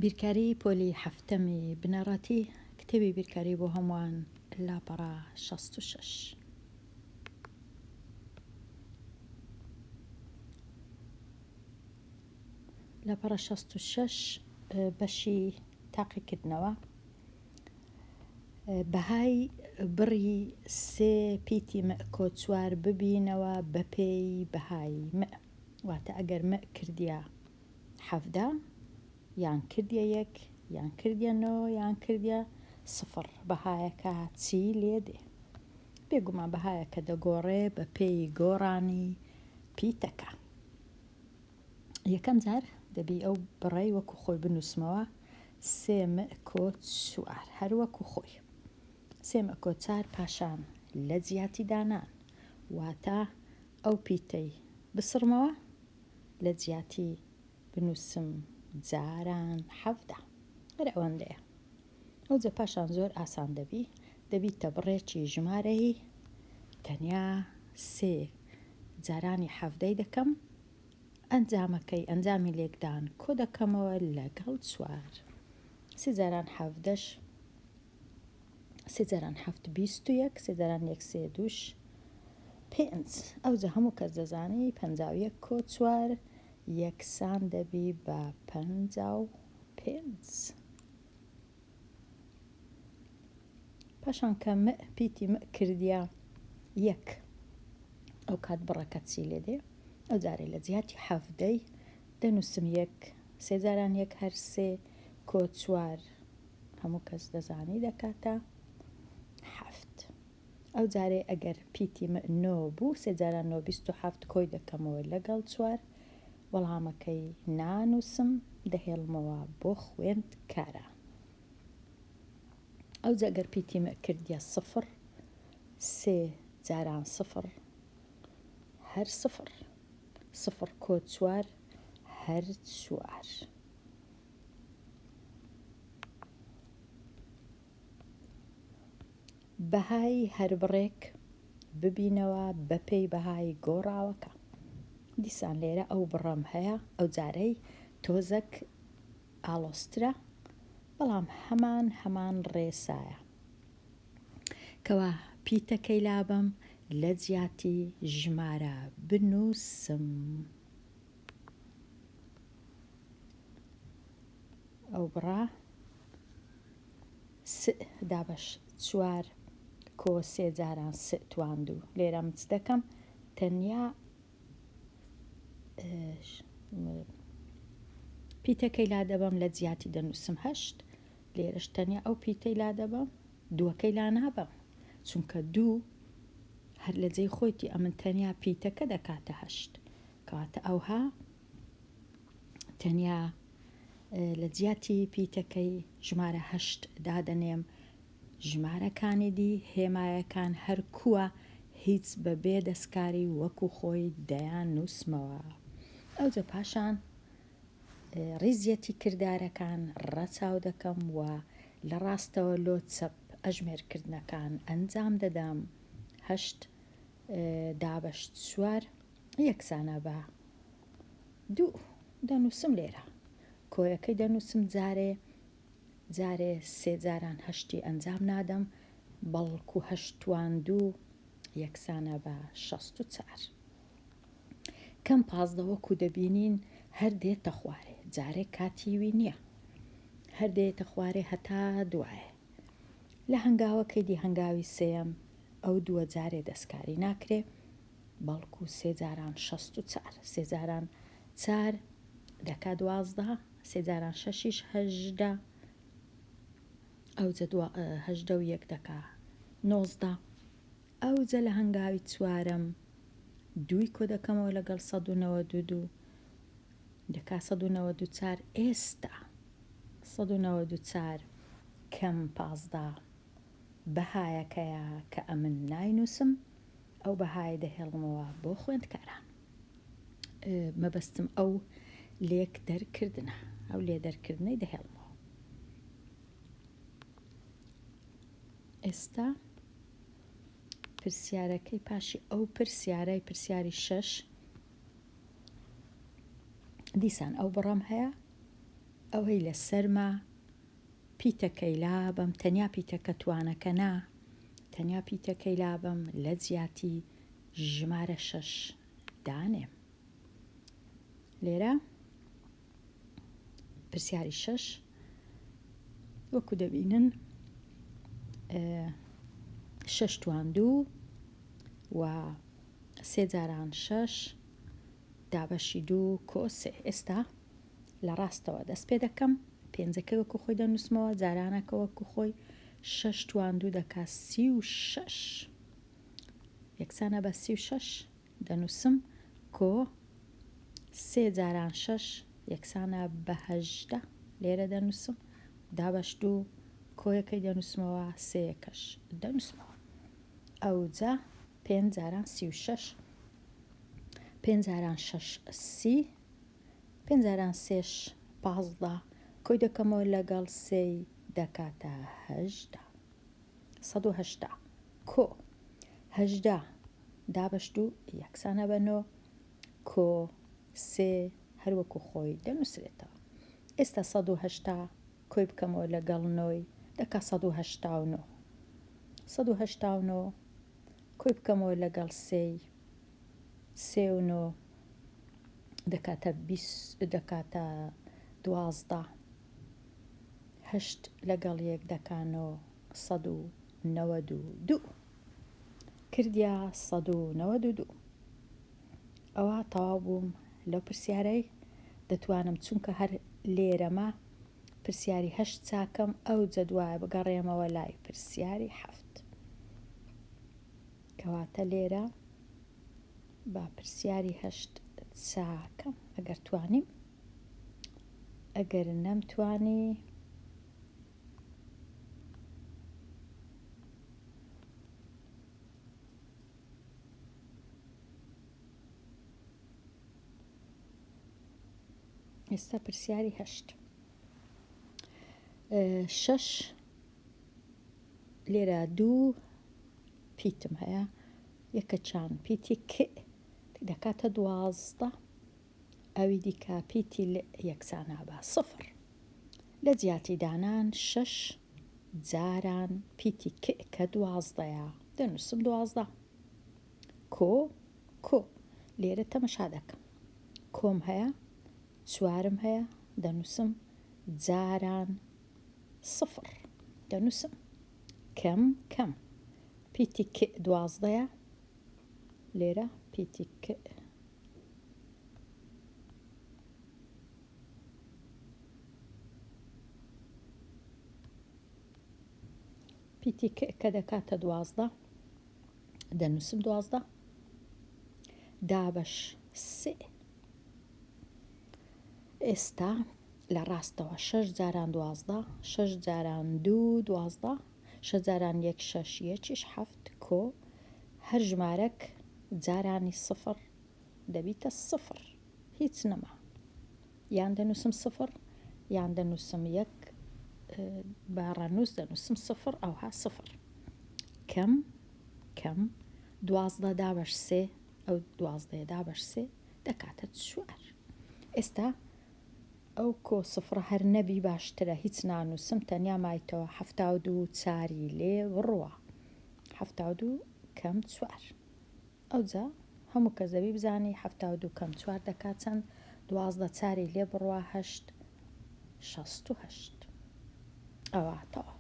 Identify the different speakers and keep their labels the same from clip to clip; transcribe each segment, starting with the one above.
Speaker 1: بیرکاری پۆلی هەفتەمی بنەڕەتی کتێبی بیرکاری بۆ هەمووان لاپەڕە 66. لاپەڕە 66 بەشی تاقیکردنەوە بەهای بڕی 3 پیتی کۆچوار ببینەوە بە پێی بەهای واتە ئەگەر کردیە 17 یان کردیە 1 یان کردیە 9 یان کردیە 0 بەهایەکە چی لێ دێ بێگومان بەهایەکە دەگۆڕێ بە پێی گۆڕانی پیتەکە. یەکەم جار دەبی ئەو بڕێی وەکو خۆی بنووسمەوە 3 کۆچوار هەر وەکو خۆی 3 کۆچار پاشان لە جیاتی دانان واتە ئەو پیتەی بسڕمەوە لە جیاتی بنووسم جاران 17 هەر ئەوەندەیە. ئەو جە پاشان زۆر ئاسان دەبیتە بڕێکی ژمارەی تەنیا 3 جارانی 17 دەکەم ئەنجامەکەی ئەنجامی لێکدان کۆ دەکەمەوە لەگەڵ 4 3 جاران 17 3 جاران 7 21 3 جاران 1 3 2 5 ئەو جە هەموو کەس دەزانی 51 کۆچوار یەکسان دەبی بە 55. پاشان کە پیتی کردیە 1 ئەو کات بڕەکە چی لێ دێ ئەو جارێ لە جیاتی 17 دەنووسم 1 3 جاران 1 هەر 3 کۆچوار هەموو کەس دەزانی دەکاتە 7. ئەو جارێ ئەگەر پیتی 9 بوو 3 جاران 9 27 کۆی دەکەمەوە لەگەڵ 4 وەڵامەکەی نانووسم دەهێڵمەوە بۆ خوێندکارە. ئەو جە ئەگەر پیتی کردیە 0 3 جاران 0 هەر 0 0 کۆچوار هەر 4 بەهای هەر بڕێک ببینەوە بە پێی بەهای گۆڕاوەکە. دیسان لێرە ئەو بڕەم هەیە ئەو جارەی تۆزەک ئاڵۆسترە بەڵام هەمان ڕێسایە کەوا پیتەکەی لابم لە جیاتی ژمارە بنووسم. ئەو بڕا دابش 4 کۆ 3 جاران 3 تواندوو لێرە مچ دەکەم تەنیا پیتەکەی لا دەبم لە جیاتی دەنووسم 8 لێرەش تەنیا ئەو پیتەی لا دەبم دووەکەی لا نابم چونکە 2 هەر لە جێی خۆیتی ئەمن تەنیا پیتەکە دەکاتە 8 کەواتە ئەوها تەنیا لە جیاتی پیتەکەی ژمارە 8 دادەنێم ژمارەکانی دی هێمایەکان هەر کووە هیچ بەبێ دەستکاری وەکو خۆی دەیان نووسمەوە. ئەو جە پاشان ڕیزیەتی کردارەکان ڕەچاو دەکەم و لە ڕاستەوە لۆ چەپ ئەژمێرکردنەکان ئەنجام دەدەم 8 دابش 4 یەکسانە بە 2 دەنووسم لێرە کۆیەکەی دەنووسم جارێ 3 جاران 8 ئەنجام نادەم بەڵکو 8 تواندوو یەکسانە بە 64. کەم 15 وەکو دەبینین هەر دێتە خوارێ جارێک کاتیوی نییە هەر دێتە خوارێ هەتا دوایە لە هەنگاوەکەی دی هەنگاوی سێم ئەو دووە جارێ دەستکاری ناکرێ بەڵکو 3 جاران 64 3 جاران 4 دەکا 12 3 جاران 6 18 ئەو جە 18 و 1 دەکا 19 ئەو جە لە هەنگاوی چوارم 2 کۆ دەکەمەوە لەگەڵ 192 دەکا 194 ئێستا 194 کەم 15 بەهایەکەیە کە ئەمن ناینووسم ئەو بەهای دەهێڵمەوە بۆ خوێندکاران. مەبەستم ئەو لێک دەرکردنە ئەو لێ دەرکردنەی دەهێڵمەوە. ئێستا پرسیارەکەی پاشی ئەو پرسیاری 6 دیسان ئەو بڕەم هەیە ئەوەی لە سەرمە پیتەکەی لابم تەنیا پیتەکە توانەکە نا تەنیا پیتەکەی لابم لە جیاتی ژمارە 6 دانێ. لێرە پرسیاری 6 وەکو دەبینن 6 تواندوو و 3 جاران 6 دابەشی 2 کۆسێ. ئێستا لە ڕاستەوە دەست پێ دەکەم پێنجەکە وەکو خۆی دەنووسمەوە جارانەکە وەکو خۆی 6 تواندوو دەکات 36 یەکسانە بە 36 دەنووسم کۆ 3 جاران 6 یەکسانە بە 18 لێرە دەنووسم دابەش 2 کۆیەکەی دەنووسمەوە 3 یەکەش دەنووسمەوە ئەوجا 5 جاران 36 5 جاران 6 30 5 جاران 3 15 کۆی دەکەمەوە لەگەڵ 3 دەکاتە 18 180 کۆ 18 دابەش 2 یەکسانە بە 9 کۆ 3 هەروەکو خۆی دەنووسرێتەوە. ئێستا 180 کۆی بکەمەوە لەگەڵ 9 دەکا 189 189 کۆی بکەمەوە لەگەڵ 3 3 و 9 دەکاتە 12 8 لەگەڵ 1 دەکانەوە 192 کردیا 192 ئەوە تەواو بووم لەو پرسیارەی دەتوانم چونکە هەر لێرەمە پرسیاری 8 چاکەم ئەو جەدوایە بگەڕێمەوە لای پرسیاری 7 کەواتە لێرە با پرسیاری 8 چاکەم ئەگەر توانیم ئەگەر نەمتوانی ئێستا پرسیاری 8 6 لێرە 2 پیتم هەیە یەکە چان پیتی ک دەکاتە 12 ئەوی دیکە پیتی یەکسانە بە 0 لە جیاتی دانان 6 جاران پیتی ک کە 12ەیە دەنووسم 12 کۆ لێرە تەمەشا دەکەم کۆم هەیە چوارم هەیە دەنووسم جاران 0 دەنووسم کەم پیتی ک 12ەیە لێرە پیتی ک پیتی کە دەکاتە 12 دەنووسم 12 دابەش 3 ئێستا لە ڕاستەوە 6 جاران 12 6 جاران 2 12 6 جاران 1 6 یەکیش 7 کۆ هەر ژمارەك جارانی 0 دەبیتە 0 هیچ نەما یان دەنووسم 0 یان دەنووسم 1 بەڕەنووس دەنووسم 0 ئەوها 0 کەم 12 دابەش 3 ئەو 12 دابەش 3 دەکاتە 4 ئێستا ئەو کۆ 0 هەر نەبی باشترە هیچ نانووسم تەنیا مایتەوە 72 چاری لێ بڕوە 72 کەم 4 ئەوجا هەموو کەس دەبی بزانی 72 کەم 4 دەکات چەند 12 چاری لێ بڕوە 8 68 ئەوە تەواو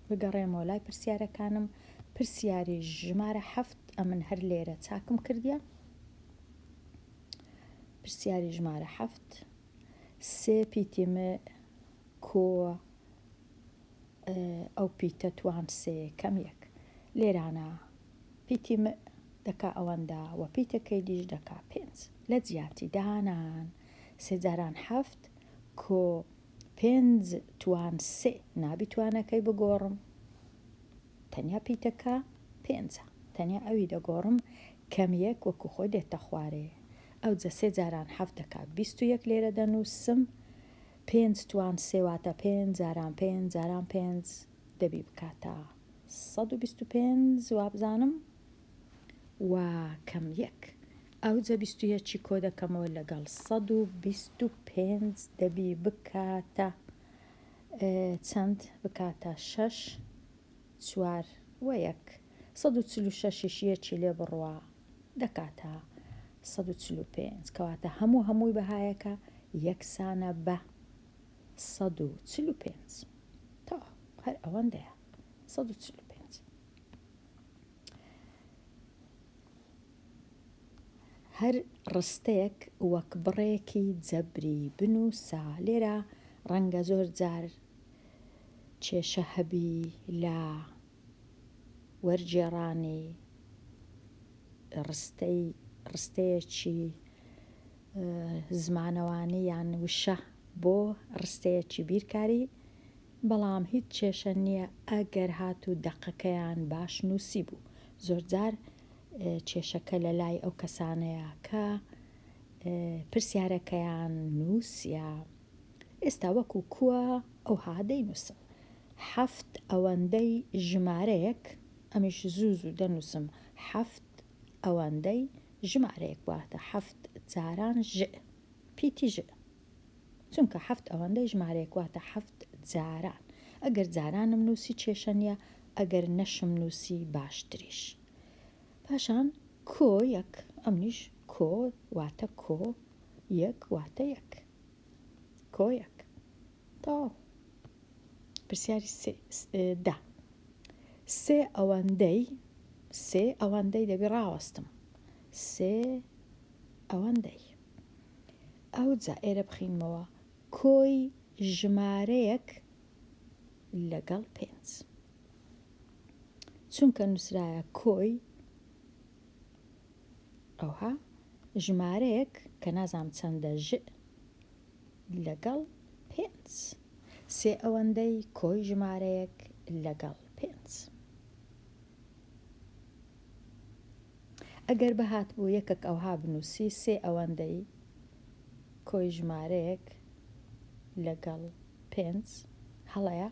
Speaker 1: بگەڕێمەوە لای پرسیارەکانم پرسیاری ژمارە 7 ئەمن هەر لێرە چاکم کردیا پرسیاری ژمارە 7 سێ پیتیمە کۆ ئەو پیتە توان سێ کەم یەک لێرانە پیتیمە دەکا ئەوەندا و پیتەکەی دیش دەکا 5 لە جیاتی دانان 3 جاران 7 کۆ 5 توان سێ نابی توانەکەی بگۆڕم تەنیا پیتەکە 5 تەنیا ئەوی دەگۆڕم کەم یەک وەکو خۆی دێتە خوارێ ئەو جە 3 جاران 7 دەکات 21 لێرە دەنووسم 5 توان سێواتە 5 جاران 5 جاران 5 دەبی بکاتە 125 وابزانم و کەم یەک ئەو جە 21 کۆ دەکەمەوە لەگەڵ 125 دەبی بکاتە چەند بکاتە 6 4 وەیەک 146 یەکی لێ بڕوە دەکاتە 145 کەواتە هەمووی بەهایەکە یەکسانە بە 145 تا هەر ئەوەندەیە 145. هەر ڕستەیەک وەک بڕێکی جەبری بنووسە. لێرە ڕەنگە زۆر جار کێشە هەبی لە وەرجێڕانی ڕستەیەکی زمانەوانی یان وشە بۆ ڕستەیەکی بیرکاری، بەڵام هیچ کێشە نییە ئەگەر هاتوو دەقەکەیان باش نووسی بوو. زۆر جار کێشەکە لە لای ئەو کەسانەیە کە پرسیارەکەیان نووسە. ئێستا وەکو کووە ئەو هادەی نووسم 7 ئەوەندەی ژمارەیەک، ئەمیش زوو دەنووسم 7 ئەوەندەی ژمارەیەک واتە 7 جاران ژ پیتی ژ، چونکە 7 ئەوەندەی ژمارەیەک واتە 7 جاران. ئەگەر جارانم نووسی کێشە نییە، ئەگەر نەشم نووسی باشتریش. پاشان کۆ یەک، ئەمنیش کۆ واتە کۆ یەک واتە یەک، کۆ یەک. تەواو. پرسیاری دا سێ ئەوەندەی دەبی ڕاوەستم، سێ ئەوەندەی. ئەو جا ئێرە بخینمەوە کۆی ژمارەیەک لەگەڵ 5، چونکە نووسرایە کۆی ئەوها ژمارەیەک کە نازام چەندە ژ لەگەڵ 5، سێ ئەوەندەی کۆی ژمارەیەک لەگەڵ 5. ئەگەر بەهات بوو یەکێک ئەوها بنووسی سێ ئەوەندەی کۆی ژمارەیەک لەگەڵ 5 هەڵەیە،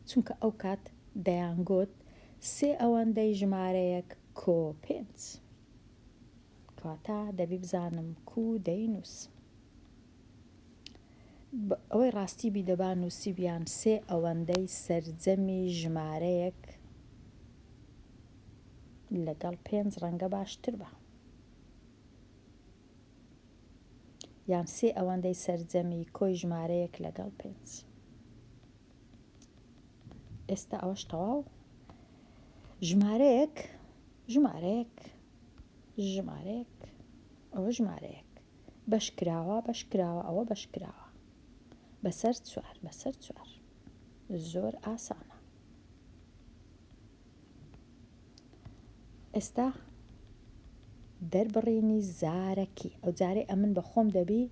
Speaker 1: چونکە ئەو کات دەیانگوت سێ ئەوەندەی ژمارەیەک کۆ 5، کەواتە دەبی بزانم کو دەینووسم. ئەوەی ڕاستی بی دەبا نووسی بیان سێ ئەوەندەی سەرجەمی ژمارەیەک لەگەڵ 5 ڕەنگە باشتر بە، یان سێ ئەوەندەی سەرجەمی کۆی ژمارەیەک لەگەڵ 5. ئێستا ئەوەش تەواو. ژمارەیەک ئەوە ژمارەیەک بەشکراوە ئەوە بەشکراوە بەسەر 4 زۆر ئاسانە. ئێستا دەربڕینی زارەکی. ئەو جارێ ئەمن بە خۆم دەبی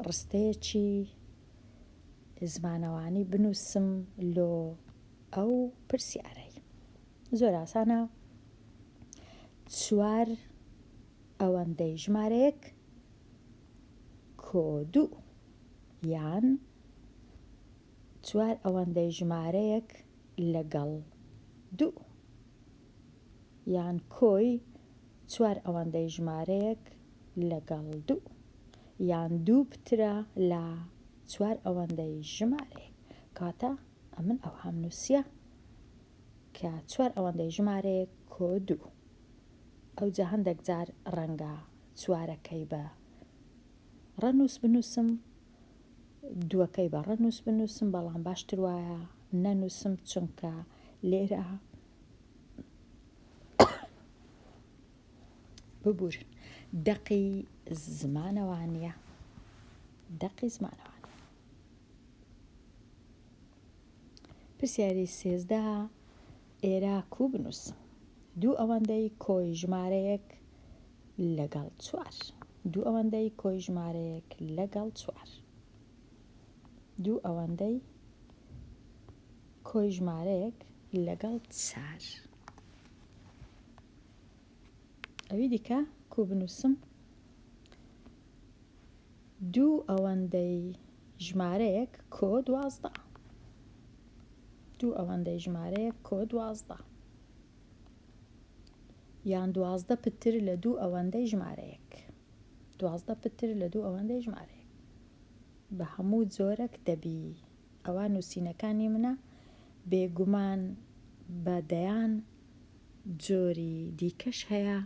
Speaker 1: ڕستەیەکی زمانەوانی بنووسم لۆ ئەو پرسیارەی. زۆر ئاسانە. 4 ئەوەندەی ژمارەیەک کۆ 2، یان 4 ئەوەندەی ژمارەیەک لەگەڵ 2، یان کۆی 4 ئەوەندەی ژمارەیەک لەگەڵ 2، یان 2 پترە لە 4 ئەوەندەی ژمارەیەک. کاتە ئەمن ئەو هەم نووسە کە 4 ئەوەندەی ژمارەیەک کۆ 2. ئەو جا هەندێک جار ڕەنگە 4ەکەی بە ڕەنووس بنووسم، 2ەکەی بە ڕەنووس بنووسم، بەڵام باشتر وایە نەنووسم، چونکە لێرە ببورن دەقی زمانەوانیە. پرسیاری 13 ئێرە کو بنووسم 2 ئەوەندەی کۆی ژمارەیەک لەگەڵ 4، 2 ئەوەندەی کۆی ژمارەیەک لەگەڵ 4، 2 ئەوەندەی کۆی ژمارەیەک لەگەڵ 4. ئەوی دیکە کو بنووسم 2 ئەوەندەی ژمارەیەک کۆ 12، 2 ئەوەندەی ژمارەیەک کۆ 12. یان 12 پتر لە 2 ئەوەندەی ژمارەیەک 12 پتر لە 2 ئەوەندەی ژمارەیەک بە هەموو جۆرەك دەبی. ئەوان نووسینەکانی منە بێگومان بە دەیان جۆری دیکەش هەیە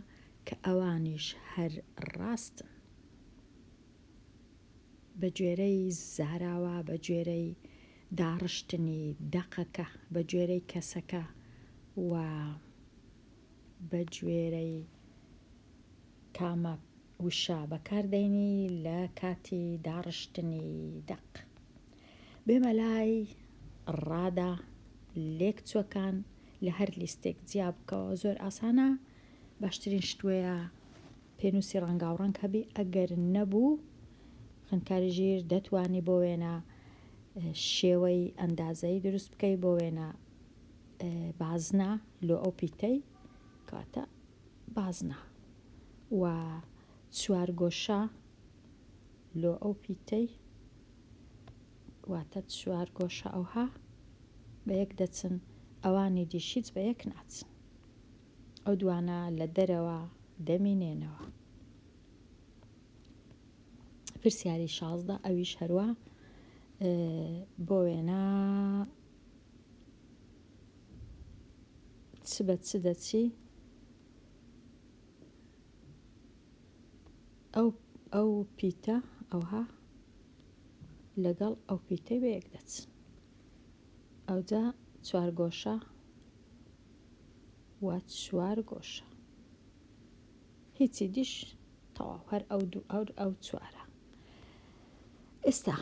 Speaker 1: کە ئەوانیش هەر ڕاستن بە گوێرەی زاراوە، بە گوێرەی داڕشتنی دەقەکە، بە گوێرەی کەسەکە و بە گوێرەی کامە وشە بەکاردێنی لە کاتی داڕشتنی دەق. بێمە لای ڕادا لێکچووەکان لە هەر لیستێک جیا بکەوە. زۆر ئاسانە، باشترین شتوەیە پێنووسی ڕەنگاوڕەنگ هەبی. ئەگەر نەبوو خوێندکاری ژیر دەتوانی بۆ وێنە شێوەی ئەندازایی دروست بکەی بۆ وێنە بازنە لۆ ئەو پیتەی کاتە بازنە و چوارگۆشە لۆ ئەو پیتەی واتە چوارگۆشە ئەوها بە یەک دەچن، ئەوانی دیشیت بە یەک ناچن، ئەو دوانە لە دەرەوە دەمینێنەوە. پرسیاری 16 ئەویش هەروە بۆ وێنە چ بە چ دەچی ئەو پیتە ئەوها لەگەڵ ئەو پیتەی بە یەک دەچن، ئەوجا چوارگۆشە و چوارگۆشە، هیچی دیش تەواو، هەر ئەو دوو ئەو چوارە. ئێستا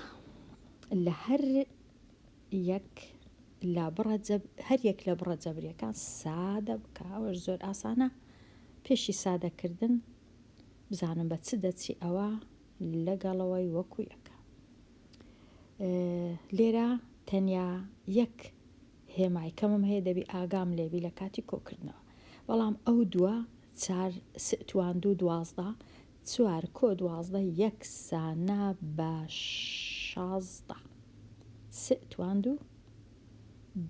Speaker 1: لە هەر یەک لە بڕە جەبریەکان سادە بکە. ئەوەش زۆر ئاسانە. پێشی سادەکردن بزانم بە چ دەچی ئەوە لەگەڵەوەی وەکو یەکە. لێرە تەنیا یەک هێمای کەمم هەیە دەبی ئاگام لێبی لە کاتی کۆکردنەوە، بەڵام ئەو دووە 4 توان 12 4 کۆ 12 یەکسانە بە 16 توان 2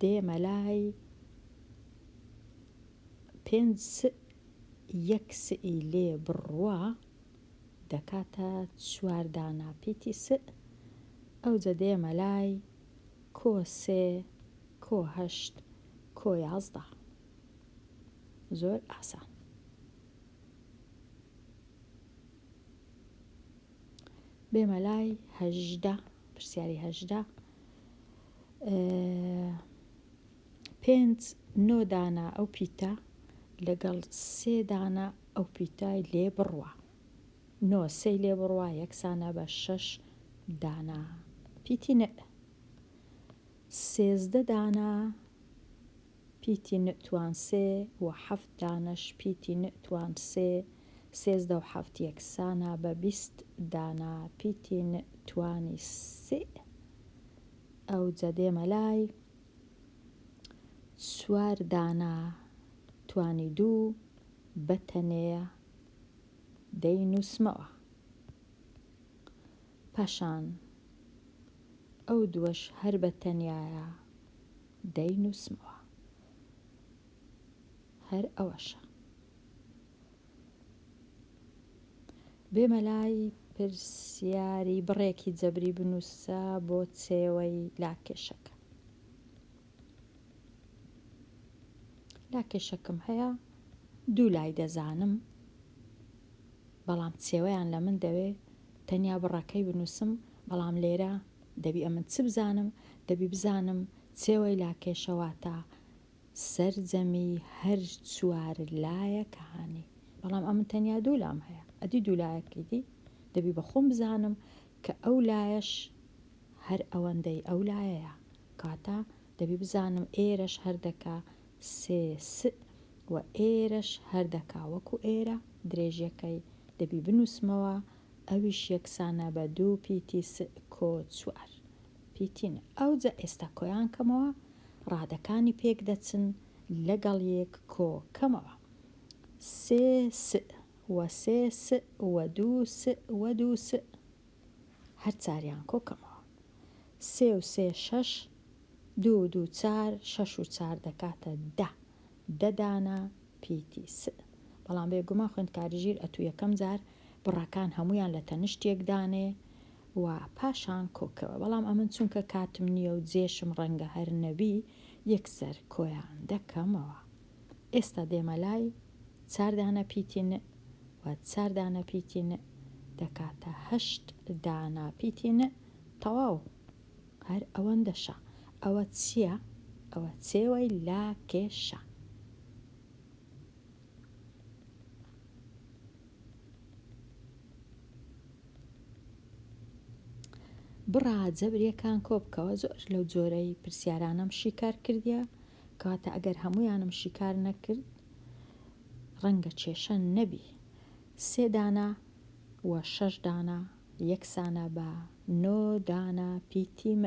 Speaker 1: دێمە لای 5 یەک سئی لێ بڕوە دەکاتە 4 دانا پیتی ئەوجە دێمە لای کۆ 3 کۆ 8 کۆ 11. زۆر ئاسان. بێمە لای 18 پرسیاری 18 5 9 دانا ئەو پیتە لەگەڵ 3 دانا ئەو پیتای لێ بڕوە. 9 3 لێ بڕوە یەکسانە بە 6 دانا پیتی نە. 13 دانا پیتی نە توان 3 و 7 دانەش پیتی نە توان 3. 13 و 7 یەکسانە بە 20 دانا پیتی نە توانی 3. ئەوجە دێمە لای 4 دانا توانی 2 بەتەنەیە دەینووسمەوە. پاشان ئەو دووەش هەر بەتەنیایە دەینووسمەوە. هەر ئەوەشە. بێمە لای پرسیاری بڕێکی جەبری بنووسە بۆ چێوەی لاکێشەکە. لاکێشەکەم هەیە، 2 لای دەزانم، بەڵام چێوەیان لە من دەوێ تەنیا بڕەکەی بنووسم، بەڵام لێرە دەبی ئەمن چ بزانم؟ دەبی بزانم چێوەی لاکێشەواتە سەرجەمی هەر 4 لایەکانی، بەڵام ئەمن تەنیا 2 لام هەیە. ئەدی 2 لایەکی دی دەبی بە خۆم بزانم کە ئەو لایەش هەر ئەوەندەی ئەو لایەیە، کاتە دەبی بزانم ئێرەش هەردەکا 3 و ئێرەش هەردەکا وەکو ئێرە درێژیەکەی دەبی بنووسمەوە، ئەویش یەکسانە بە 2 پیتی کۆ 4 پیتینە. ئەوجە ئێستا کۆیان کەمەوە، ڕادەکانی پێک دەچن لەگەڵ یەک کۆ کەمەوە. 3 و 3 و 2 و 2 هەر چاریان کۆکەمەوە. 3 و 3 6 2 و 2 4 6 و 4 دەکاتە 10 دانا پیتی بەڵام بێگومان خوێندکاریژیر ئەتو یەکەم جار بڕەکان هەمویان لە تەنیشتێکدانێ و پاشان کۆکەوە. بەڵام ئەمن چونکە کاتم نییە و جێشم ڕەنگە هەر نەبی یەکسەر کۆیان دەکەمەوە. ئێستا دێمە لای 4 دانە پیتی ن و 4 دانە پیتی ن دەکاتە 8 دانا پیتی ن. تەواو هەر ئەوەندەشە. ئەوە چییە؟ ئەوە چێوەی لا کێشە. بڕا جەبرێکان کۆبکەوە. زۆر لەو جۆرەی پرسیارانم شیکار کردیە کەواتە ئەگەر هەمویانم شیکار نەکرد ڕەنگە کێشە نەبی. 3 دانا و 6 دانا یەکسانە بە 9 دانا پیتی م.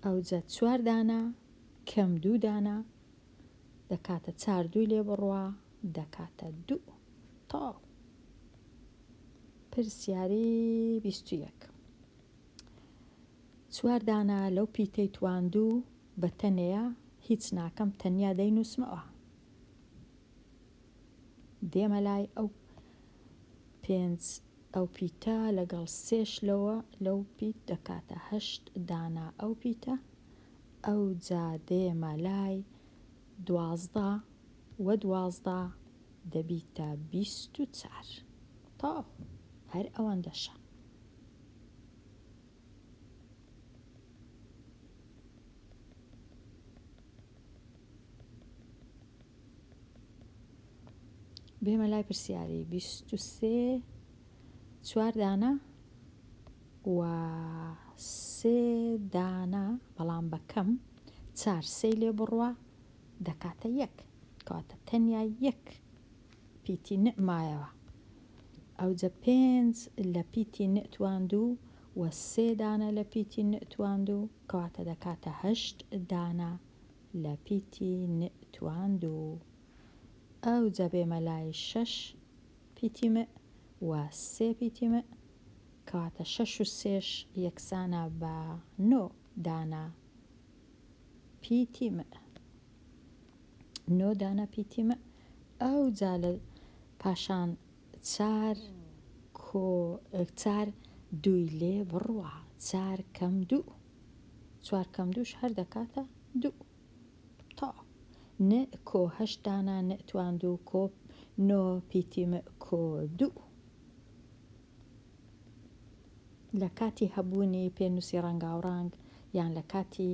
Speaker 1: ئەوجە 4 دانا کەم 2 دانا دەکاتە 4 دووی لێ بڕوا دەکاتە 2. تەواو. پرسیاری 21. 4 دانا لەو پیتەی تواندوو بە تەنەیە هیچ ناکەم تەنیا دەینووسمەوە. دێمە لای ئەو 5 ئەو پیتە لەگەڵ 3ش لەو پیت دەکاتە 8 دانا ئەو پیتە. ئەو جا دێمە لای 12 و 12 دەبیتە 24. تەواو هەر ئەوەندەشە. بێمە لای پرسیاری 23. 4 دانا و 3 دانا بەڵام بەکەم 4 3 لێ بڕوا دەکاتە 1 کەواتە تەنیا 1 پیتی ن مایەوە. ئەوجە 5 لە پیتی ن تواندوو و 3 دانا لە پیتی ن تواندوو کەواتە دەکاتە 8 دانا لە پیتی ن تواندوو. ئەوجە بێمە لای 6 پیتی م و 3 پیتی م کەواتە 6 و 3ش یەکسانە بە 9 دانا پیتی م. 9 دانا پیتی م. ئەوجا لە پاشان 4 دووی لێ بڕوا 4 کەم 2. 4 کەم 2ش هەر دەکاتە 2. تەواو. ن کۆ 8 دانا ن تواندوو کۆ 9 پیتی م کۆ 2. لە کاتی هەبوونی پێنووسی ڕەنگاوڕانگ یان لە کاتی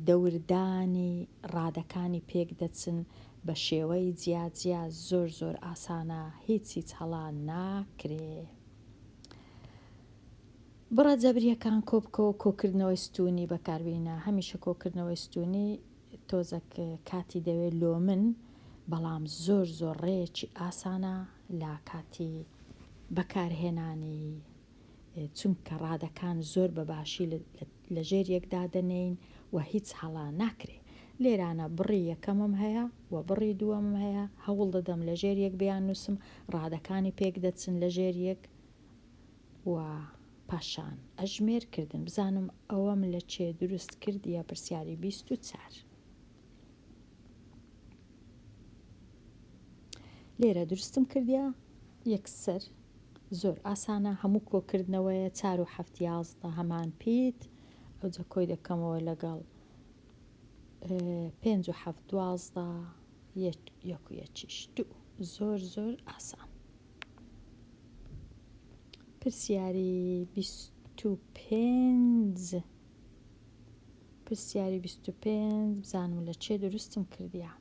Speaker 1: دەوردانی ڕادەکانی پێک دەچن بە شێوەی جیاجیا زۆر زۆر ئاسانە، هیچ هەڵا ناکرێ. بڕە جەبریەکان کۆبکەوە کۆکردنەوەی ستوونی بەکاربێنە. هەمیشە کۆکردنەوەی ستوونی تۆزەک کاتی دەوێت لۆمن بەڵام زۆر زۆر ڕێیەکی ئاسانە لە کاتی بەکارهێنانی چونکە ڕادەکان زۆر بەباشی لە ژێر یەکدا دەنێین و هیچ هەڵا ناکرێ. لێرانە بڕی یەکەمم هەیە و بڕی دووەمم هەیە هەوڵ دەدەم لە ژێر یەک بیان نووسم ڕادەکانی پێک دەچن لە ژێر یەک و پاشان ئەژمێرکردن بزانم ئەوەم لە چێ دروست کردیە. پرسیاری 24. لێرە دروستم کردیە یەکسەر زۆر ئاسانە هەموو کۆکردنەوەیە 4 و 7 11 هەمان پیت. ئەوجە کۆی دەکەمەوە لەگەڵ 5 و 7 12 1 و 1 2. زۆر زۆر ئاسان. پرسیاری 25. پرسیاری 25 بزانم لە چێ دروستم کردیە.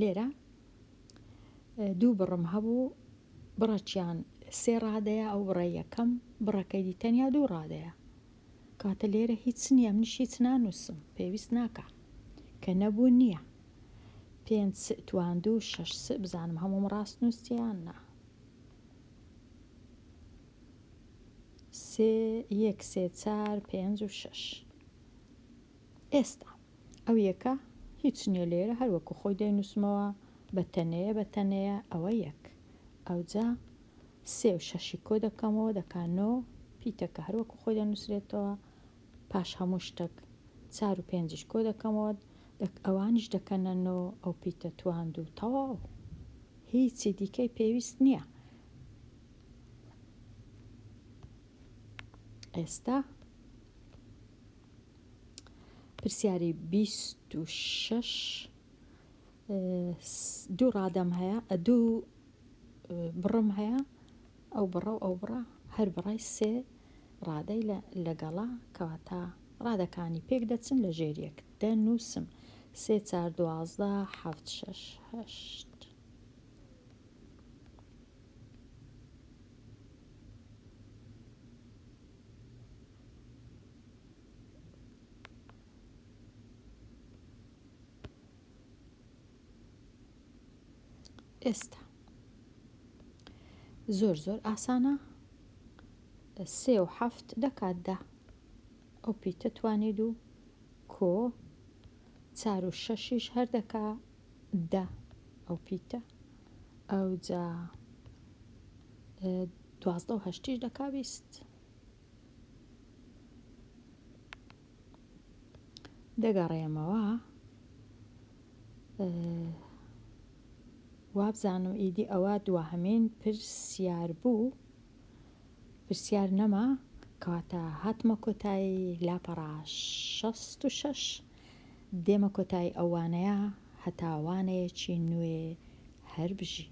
Speaker 1: لێرە 2 بڕم هەبوو بڕەچیان 3 ڕادەیە ئەو بڕە یەکەم بڕەکەی دیتەنیا 2 ڕادەیە کاتە لێرە هیچ نییە منیش هیچ نانووسم پێویست ناکە کە نەبوو نییە. 5 تواندوو 6 بزانم هەموم ڕاست نووسیان نا 1 3 4 5 و 6. ئێستا ئەو یەکە هیچ نییە لێرە هەروەکو خۆی دەینووسمەوە بەتەنەیە ئەوە 1. ئەوجا 3 و 6 کۆ دەکەمەوە دەکات 9 پیتەکە هەروەکو خۆی دەنووسرێتەوە پاش هەموو شتێک 4 و 5 کۆ دەکەمەوە ئەوانیش دەکەنەوە ئەو پیتە تواند و تەواو هیچی دیکەی پێویست نییە. ئێستا پرسیاری 26 دوو ڕادەم هەیە دوو بڕم هەیە ئەو بڕە و ئەو بڕە هەر بڕای 3 ڕادەی لەگەڵا کەواتە ڕادەکانی پێک دەچن لە ژێریەک دەنووسم 3 4 12 7 6 8 ئێستا زۆر ئاسانە 3 و 7 دەکات 10 ئەو پیتە توانێت و کۆ 4 و 6 هەر دەکا 10 ئەو پیتە ئەو جا 12 و 8 دەکا 20 دەگەڕێمەوە وابزانم ئیدی ئەوە دوهەمین پرسیار بوو پرسیار نەما کەواتە هاتمە کۆتایی لاپەڕا 66 دێمە کۆتایی ئەوانەیە هەتاوانەیەکی نوێ هەر بژی.